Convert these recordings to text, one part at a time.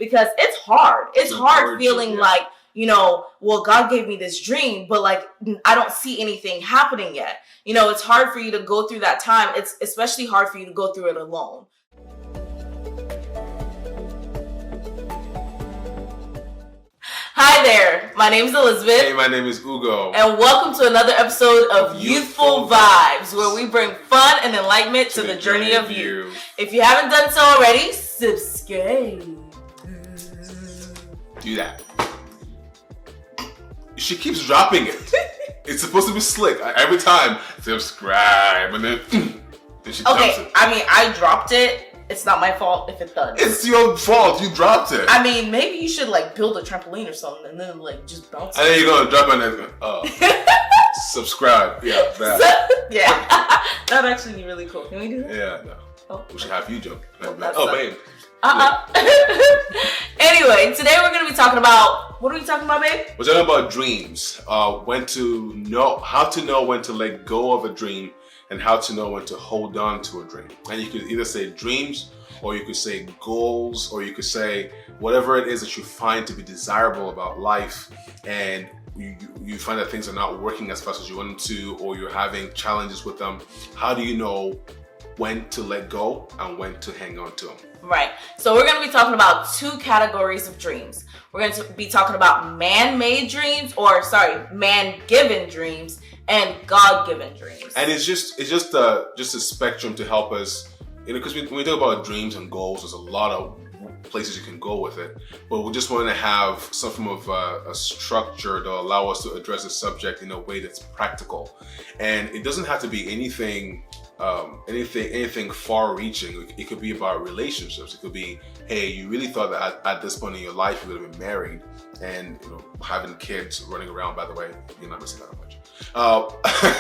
because it's hard. It's hard feeling yeah. like, you know, well, God gave me this dream, but like, I don't see anything happening yet. You know, it's hard for you to go through that time. It's especially hard for you to go through it alone. Hi there, my name is Elizabeth. Hey, my name is Ugo. And welcome to another episode of Youthful Vibes, where we bring fun and enlightenment to the journey of youth. If you haven't done so already, subscribe. Do that. She keeps dropping it. It's supposed to be slick. Every time, subscribe, and then she dumps it. I mean, I dropped it. It's not my fault if it does. It's your fault. You dropped it. I mean, maybe you should like build a trampoline or something and then like just bounce. And then you're gonna drop it and then subscribe. Yeah, that. Yeah, that'd actually be really cool. Can we do that? Yeah, no. Oh. We should have you jump. Babe. Anyway, today we're gonna be talking about, what are we talking about, babe? We're talking about dreams. How to know when to let go of a dream, and how to know when to hold on to a dream. And you could either say dreams, or you could say goals, or you could say whatever it is that you find to be desirable about life, and you find that things are not working as fast as you want them to, or you're having challenges with them. How do you know when to let go and when to hang on to them? Right. So we're going to be talking about two categories of dreams. We're going to be talking about man-made dreams, man-given dreams, and God-given dreams. And it's just a spectrum to help us, you know, because when we talk about dreams and goals, there's a lot of places you can go with it. But we just want to have some form of a structure to allow us to address the subject in a way that's practical. And it doesn't have to be anything far-reaching. It could be about relationships. It could be, hey, you really thought that at this point in your life you would have been married, and you know, having kids running around. By the way, you're not missing that much. Okay.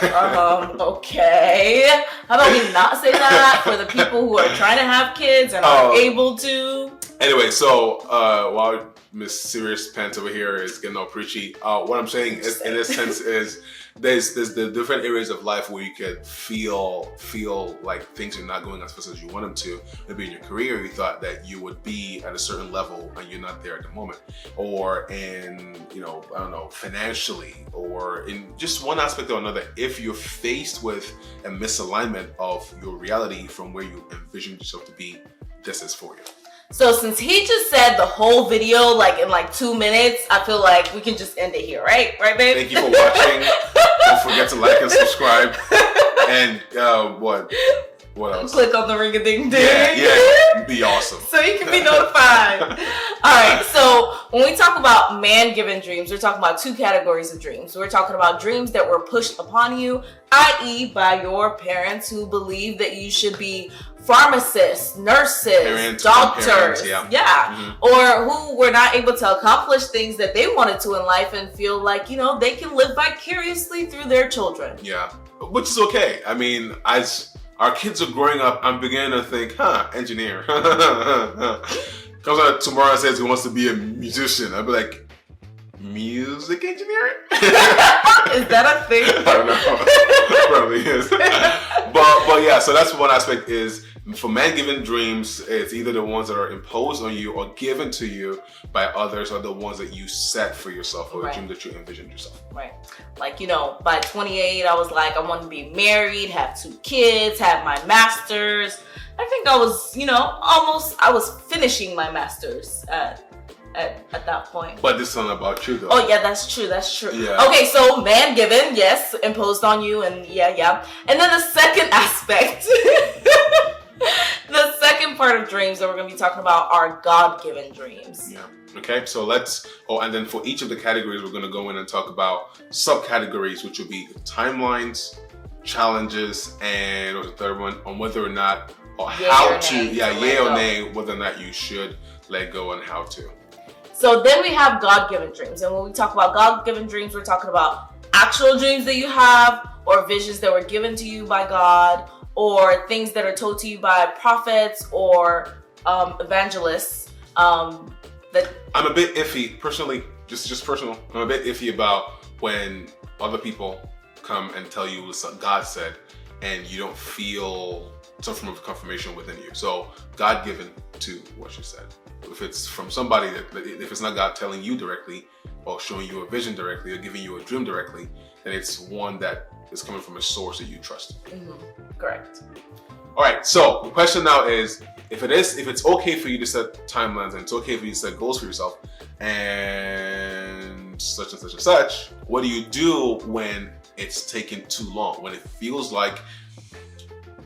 How about we not say that for the people who are trying to have kids and are able to? Anyway, so while Miss Serious Pants over here is getting all preachy, what I'm saying is, in this sense, is there's the different areas of life where you could feel like things are not going as fast as you want them to. Maybe in your career, you thought that you would be at a certain level and you're not there at the moment, or in, you know, I don't know, financially, or in just one aspect or another. If you're faced with a misalignment of your reality from where you envisioned yourself to be, this is for you. So since he just said the whole video like in like 2 minutes, I feel like we can just end it here, right? Right, babe? Thank you for watching. Don't forget to like and subscribe. And what else? Click on the ring-a-ding-ding. Yeah, be awesome. So you can be notified. All right, so when we talk about man-given dreams, we're talking about two categories of dreams. We're talking about dreams that were pushed upon you, i.e. by your parents who believe that you should be pharmacists, nurses, doctors, or who were not able to accomplish things that they wanted to in life and feel like, you know, they can live vicariously through their children. Yeah, which is okay. I mean, as our kids are growing up, I'm beginning to think, engineer. Comes out tomorrow and says he wants to be a musician. I'd be like, music engineering? Is that a thing? I don't know. Probably is. But yeah, so that's one aspect is, for man-given dreams, it's either the ones that are imposed on you or given to you by others, or the ones that you set for yourself, or the dream that you envisioned yourself. Right. Like, you know, by 28, I was like, I want to be married, have 2 kids, have my master's. I think I was, you know, I was finishing my master's at that point. But this is not about you, though. Oh, yeah, that's true. Yeah. Okay, so man-given, yes, imposed on you, and yeah. And then the second aspect, the second part of dreams that we're going to be talking about are God-given dreams. Yeah. Okay, so and then for each of the categories, we're going to go in and talk about subcategories, which will be timelines, challenges, and what's the third one, on whether or not, or yay or nay, whether or not you should let go and how to. So then we have God-given dreams. And when we talk about God-given dreams, we're talking about actual dreams that you have, or visions that were given to you by God, or things that are told to you by prophets or evangelists. That I'm a bit iffy, personally, just personal. I'm a bit iffy about when other people come and tell you what God said, and you don't feel some form of confirmation within you. So God-given to what you said. If it's from somebody if it's not God telling you directly or showing you a vision directly or giving you a dream directly, then it's one that is coming from a source that you trust. Correct. All right. So the question now is, if it's okay for you to set timelines and it's okay for you to set goals for yourself and such and such and such, what do you do when it's taking too long? When it feels like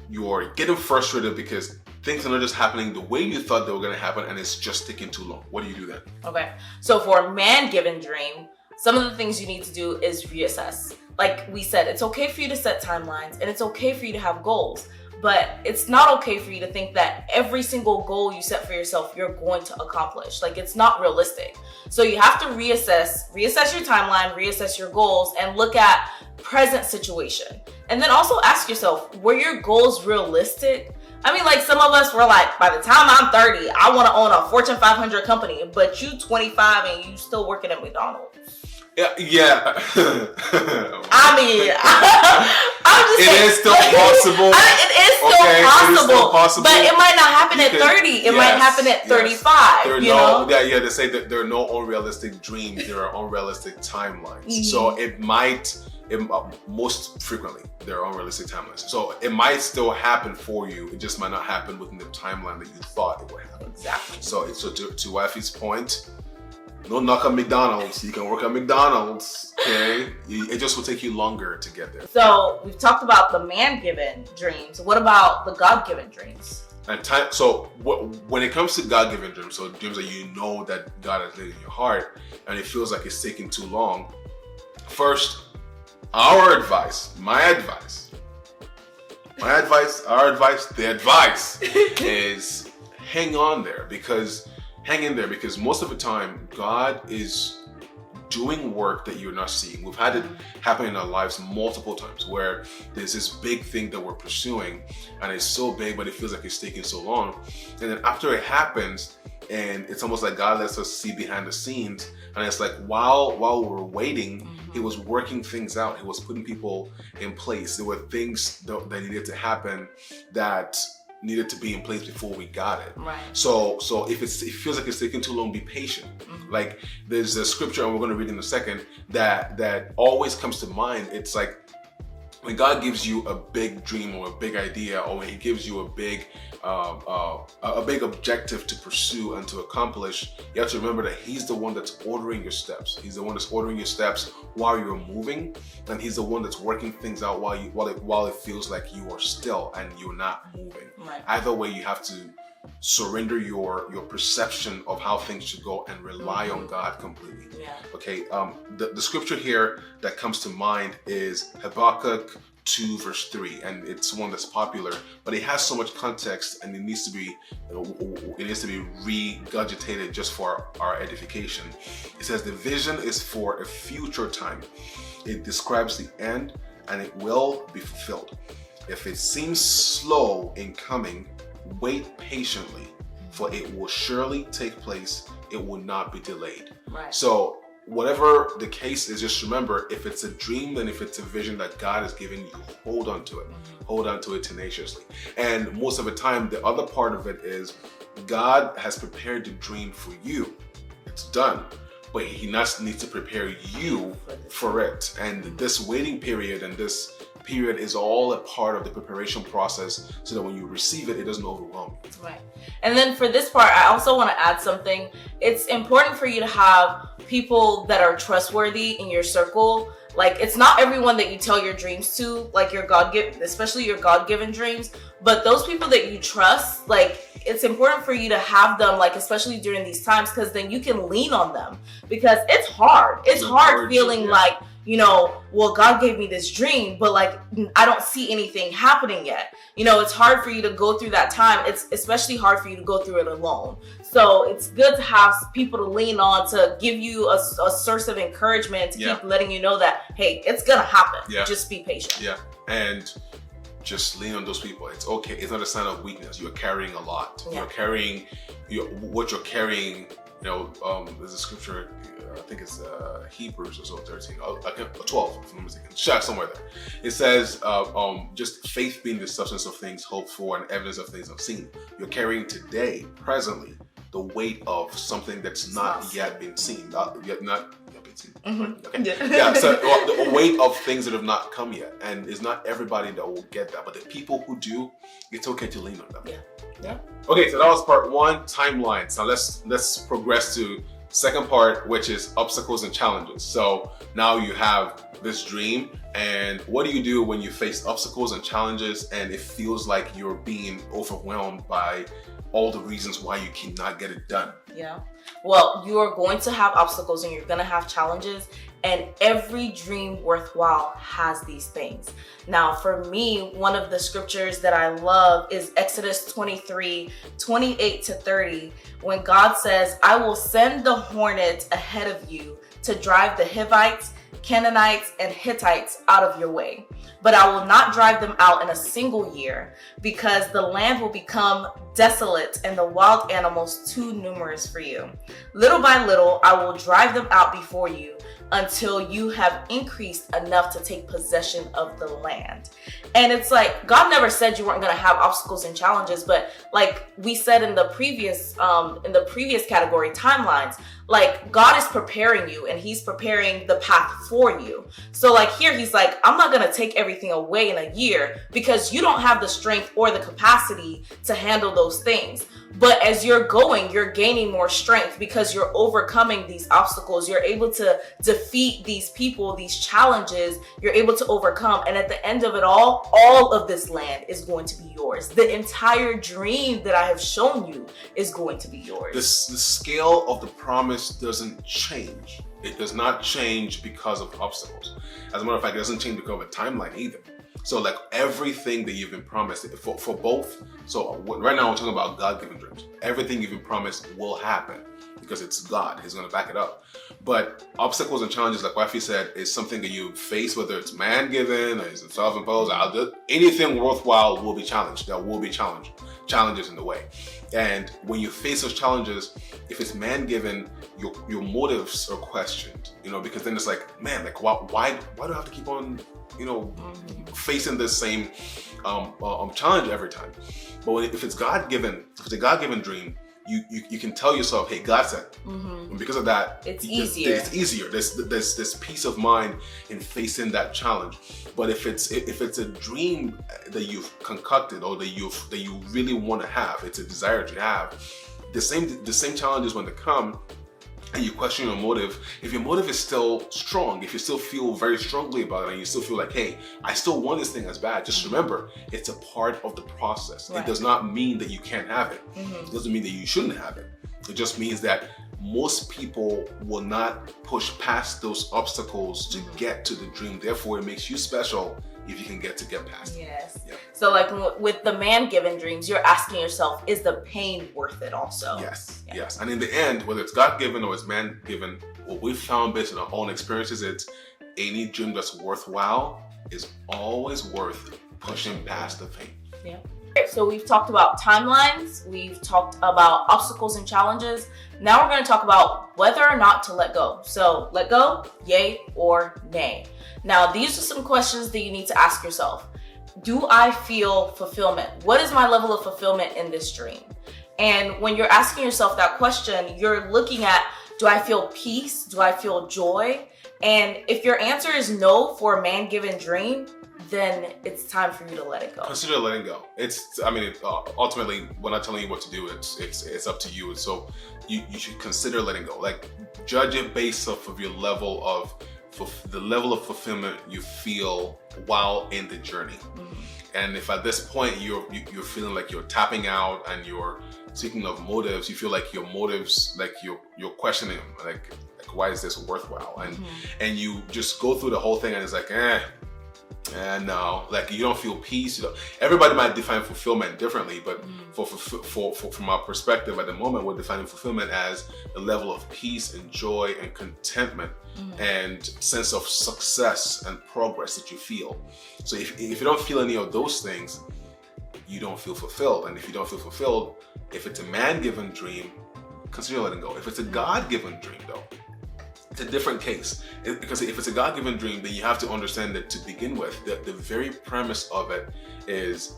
you're getting frustrated because things are not just happening the way you thought they were going to happen and it's just taking too long. What do you do then? Okay. So for a man-given dream, some of the things you need to do is reassess. Like we said, it's okay for you to set timelines and it's okay for you to have goals, but it's not okay for you to think that every single goal you set for yourself, you're going to accomplish. Like, it's not realistic. So you have to reassess your timeline, reassess your goals, and look at present situation. And then also ask yourself, were your goals realistic? I mean, like, some of us were like, by the time I'm 30, I want to own a Fortune 500 company, but you 25 and you still working at McDonald's. Yeah. I mean, I'm just saying. It is still possible. It is still possible, but it might not happen at 30. It might happen at 35. They say that there are no unrealistic dreams. There are unrealistic timelines. So most frequently there are unrealistic timelines. So it might still happen for you. It just might not happen within the timeline that you thought it would happen. Exactly. So to Wifey's point, no knock on McDonald's. You can work at McDonald's, okay? It just will take you longer to get there. So we've talked about the man-given dreams. What about the God-given dreams? And when it comes to God-given dreams, so dreams that you know that God has laid in your heart, and it feels like it's taking too long. First, our advice is hang in there because most of the time God is doing work that you're not seeing. We've had it happen in our lives multiple times where there's this big thing that we're pursuing and it's so big, but it feels like it's taking so long. And then after it happens, and it's almost like God lets us see behind the scenes, and it's like while we're waiting, He was working things out. He was putting people in place. There were things that needed to happen that needed to be in place before we got it. Right. So if it feels like it's taking too long, be patient. Like there's a scripture, and we're going to read in a second, that always comes to mind. It's like when God gives you a big dream or a big idea, or when He gives you a big objective to pursue and to accomplish, you have to remember that He's the one that's ordering your steps. He's the one that's ordering your steps while you're moving, and He's the one that's working things out while it feels like you are still and you're not moving. Right. Either way, you have to surrender your perception of how things should go and rely on God completely. Yeah. Okay. The scripture here that comes to mind is Habakkuk 2 verse 3, and it's one that's popular, but it has so much context and it needs to be regurgitated just for our edification. It says the vision is for a future time. It describes the end and it will be fulfilled. If it seems slow in coming, wait patiently, for it will surely take place. It will not be delayed. Right. So whatever the case is, just remember, if it's a dream and if it's a vision that God has given you, hold on to it. Hold on to it tenaciously. And most of the time, the other part of it is God has prepared the dream for you. It's done. But He needs to prepare you for it. And this waiting period and this period is all a part of the preparation process so that when you receive it, it doesn't overwhelm you. Right. And then for this part, I also want to add something. It's important for you to have people that are trustworthy in your circle. Like, it's not everyone that you tell your dreams to, like your God-given, especially your God-given dreams, but those people that you trust, like, it's important for you to have them, like, especially during these times, because then you can lean on them, because it's hard. It's hard feeling like, you know, well, God gave me this dream, but like, I don't see anything happening yet. You know, it's hard for you to go through that time. It's especially hard for you to go through it alone. So it's good to have people to lean on to give you a source of encouragement, to keep letting you know that, hey, it's gonna happen. Just be patient. Yeah. And just lean on those people. It's okay. It's not a sign of weakness. You're carrying a lot. You're carrying what you're carrying There's a scripture, I think it's Hebrews or so 13, 12, if I'm not mistaken, somewhere there. It says, just faith being the substance of things hoped for and evidence of things unseen. You're carrying today, presently, the weight of something that's not yet been seen, not yet been seen. Mm-hmm. Okay. Yeah. So the weight of things that have not come yet, and it's not everybody that will get that, but the people who do, it's okay to lean on them. Yeah. Okay, so that was part one, timelines. Now let's progress to second part, which is obstacles and challenges. So now you have this dream, and what do you do when you face obstacles and challenges and it feels like you're being overwhelmed by all the reasons why you cannot get it done? Yeah. Well, you are going to have obstacles and you're going to have challenges, and every dream worthwhile has these things. Now, for me, one of the scriptures that I love is Exodus 23:28-30, when God says, I will send the hornet ahead of you to drive the Hivites, Canaanites, and Hittites out of your way. But I will not drive them out in a single year, because the land will become desolate and the wild animals too numerous for you. Little by little, I will drive them out before you until you have increased enough to take possession of the land. And it's like, God never said you weren't going to have obstacles and challenges, but like we said in the previous category, timelines, like God is preparing you and he's preparing the path for you. So like here, he's like, I'm not going to take everything away in a year because you don't have the strength or the capacity to handle those things. But as you're going, you're gaining more strength because you're overcoming these obstacles. You're able to defeat these people, these challenges, you're able to overcome. And at the end of it all of this land is going to be yours. The entire dream that I have shown you is going to be yours. The scale of the promise doesn't change. It does not change because of obstacles. As a matter of fact, it doesn't change because of a timeline either. So like everything that you've been promised for both. So right now we're talking about God-given dreams. Everything you've been promised will happen because it's God. He's going to back it up. But obstacles and challenges, like Wifey said, is something that you face, whether it's man-given or it's self-imposed. Anything worthwhile will be challenged. There will be challenges in the way. And when you face those challenges, if it's man-given, your motives are questioned. Because then it's like, man, like why do I have to keep on facing this same challenge every time? But if it's God-given, if it's a God-given dream, you can tell yourself, hey, God said. And because of that, it's easier. It's easier. There's this peace of mind in facing that challenge. But if it's a dream that you've concocted or that you really want to have, it's a desire to have, the same challenges when they come, and you question your motive. If your motive is still strong, if you still feel very strongly about it and you still feel like, hey, I still want this thing as bad, just remember, it's a part of the process. Right. It does not mean that you can't have it. It doesn't mean that you shouldn't have it. It just means that most people will not push past those obstacles to get to the dream. Therefore, it makes you special if you can get past it. Yes. Yeah. So like with the man-given dreams, you're asking yourself, is the pain worth it also? Yes. Yeah. Yes. And in the end, whether it's God-given or it's man-given, what we've found based on our own experiences, it's any dream that's worthwhile is always worth pushing past the pain. Yeah. So we've talked about timelines, we've talked about obstacles and challenges. Now we're going to talk about whether or not to let go. So let go, yay or nay. Now these are some questions that you need to ask yourself. Do I feel fulfillment? What is my level of fulfillment in this dream? And when you're asking yourself that question, you're looking at, do I feel peace? Do I feel joy? And if your answer is no for a man-given dream, then it's time for you to let it go. Consider letting go. Ultimately, we're not telling you what to do. It's up to you. And so you should consider letting go. Like, judge it based off of your level of fulfillment you feel while in the journey. And if at this point you're feeling like you're tapping out and you're speaking of motives, you feel like your motives, like you're questioning them, like why is this worthwhile? And you just go through the whole thing and it's like, and no, like you don't feel peace. Everybody might define fulfillment differently, but from our perspective at the moment, we're defining fulfillment as a level of peace and joy and contentment and sense of success and progress that you feel. So if you don't feel any of those things, you don't feel fulfilled. And if you don't feel fulfilled, if it's a man-given dream, consider letting go. If it's a God-given dream, though, it's a different case. Because if it's a God-given dream, then you have to understand that to begin with, the very premise of it is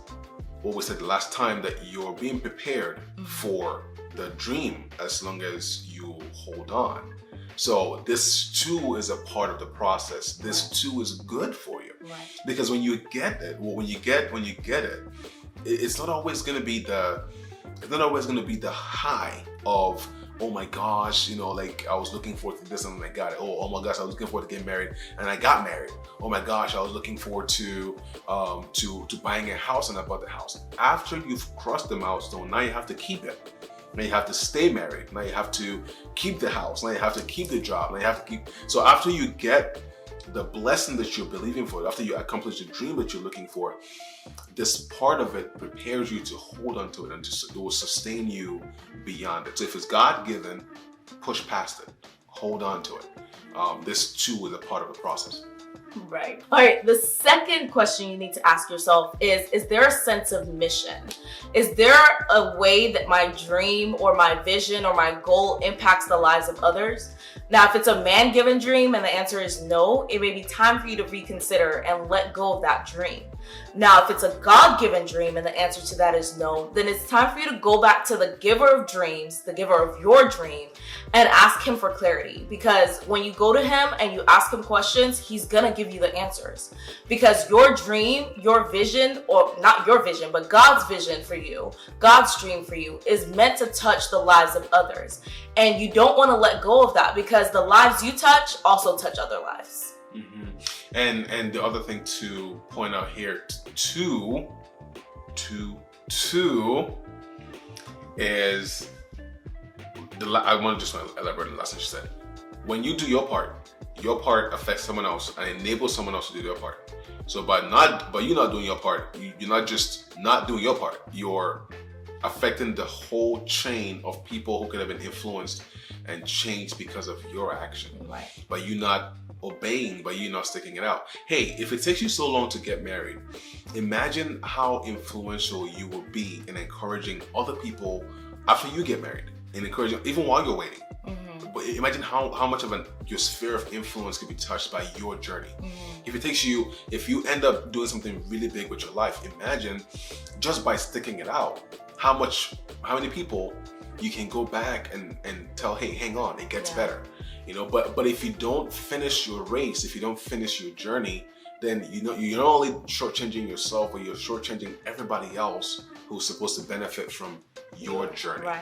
what we said the last time, that you're being prepared for the dream as long as you hold on. So this too is a part of the process. This too is good for you. Right. Because when you get it, it's not always going to be the high of, oh my gosh, like I was looking forward to this and I got it. Oh my gosh, I was looking forward to getting married and I got married. Oh my gosh, I was looking forward to buying a house and I bought the house. After you've crossed the milestone, now you have to keep it. Now you have to stay married. Now you have to keep the house. Now you have to keep the job. Now you have to keep. So after you get the blessing that you're believing for, after you accomplish the dream that you're looking for, this part of it prepares you to hold on to it and it will sustain you beyond it. So if it's God-given, push past it. Hold on to it. This too is a part of the process. Right. All right. The second question you need to ask yourself is there a sense of mission? Is there a way that my dream or my vision or my goal impacts the lives of others? Now, if it's a man-given dream and the answer is no, it may be time for you to reconsider and let go of that dream. Now, if it's a God-given dream and the answer to that is no, then it's time for you to go back to the giver of dreams, the giver of your dream, and ask him for clarity. Because when you go to him and you ask him questions, he's gonna give you the answers. Because your dream, your vision, or not your vision, but God's vision for you, God's dream for you, is meant to touch the lives of others. And you don't want to let go of that, because the lives you touch also touch other lives. Mm-hmm. And the other thing to point out here too is I want to elaborate on the last thing she said. When you do your part affects someone else and enables someone else to do their part. So by you not doing your part, you're not just not doing your part. You're affecting the whole chain of people who could have been influenced and changed because of your action. Right. By you not obeying, by you not sticking it out. Hey, if it takes you so long to get married, imagine how influential you will be in encouraging other people after you get married, and encouraging even while you're waiting. Mm-hmm. But imagine how much of your sphere of influence could be touched by your journey. Mm-hmm. If you end up doing something really big with your life, imagine just by sticking it out, how many people you can go back and tell, hey, hang on, it gets better. But if you don't finish your race, if you don't finish your journey, then you're not only shortchanging yourself, but you're shortchanging everybody else who's supposed to benefit from your journey. Right.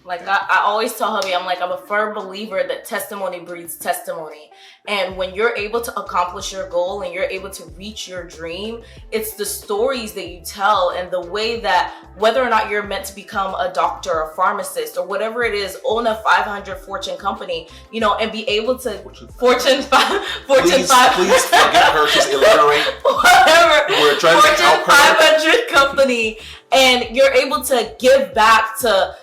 Like I always tell hubby, I'm a firm believer that testimony breeds testimony. And when you're able to accomplish your goal and you're able to reach your dream, it's the stories that you tell and the way that, whether or not you're meant to become a doctor, a pharmacist, or whatever it is, own a 500 Fortune company, and be able to Fortune 500. Please forgive her, she's illiterate. Whatever. We're trying to help her. 500 company, and you're able to give back to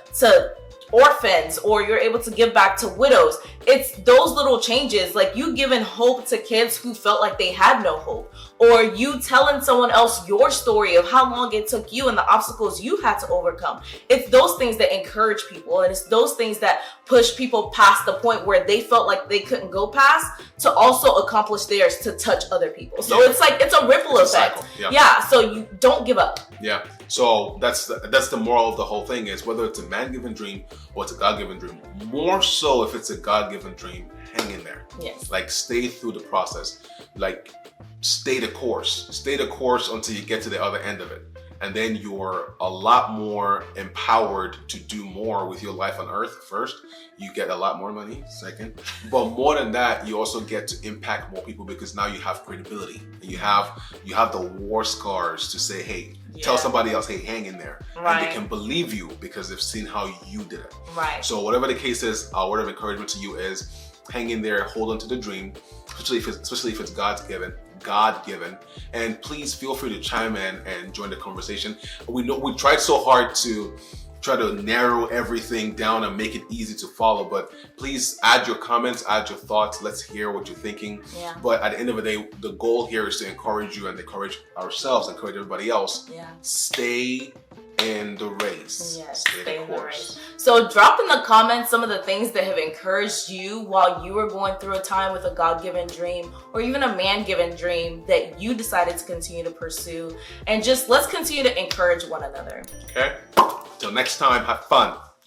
orphans, or you're able to give back to widows. It's those little changes, like you giving hope to kids who felt like they had no hope, or you telling someone else your story of how long it took you and the obstacles you had to overcome. It's those things that encourage people, and it's those things that push people past the point where they felt like they couldn't go past to also accomplish theirs to touch other people. So it's a ripple effect. Yeah, so you don't give up. Yeah. So that's the moral of the whole thing, is whether it's a man-given dream or it's a God-given dream. More so if it's a God-given dream, hang in there. Yes. Like stay through the process. Like stay the course. Stay the course until you get to the other end of it. And then you're a lot more empowered to do more with your life on earth. First, you get a lot more money. Second, but more than that, you also get to impact more people, because now you have credibility and you have the war scars to say, hey, tell somebody else, hey, hang in there. Right. And they can believe you because they've seen how you did it. Right. So whatever the case is, our word of encouragement to you is hang in there, hold on to the dream, especially if it's God-given, and please feel free to chime in and join the conversation. We know we tried so hard to try to narrow everything down and make it easy to follow, but please add your comments, add your thoughts. Let's hear what you're thinking. Yeah. But at the end of the day, the goal here is to encourage you and encourage ourselves, encourage everybody else. Yeah. Stay in the race. Yes, stay the course. So drop in the comments some of the things that have encouraged you while you were going through a time with a God-given dream or even a man-given dream that you decided to continue to pursue. And just let's continue to encourage one another. Okay? Till next time, have fun.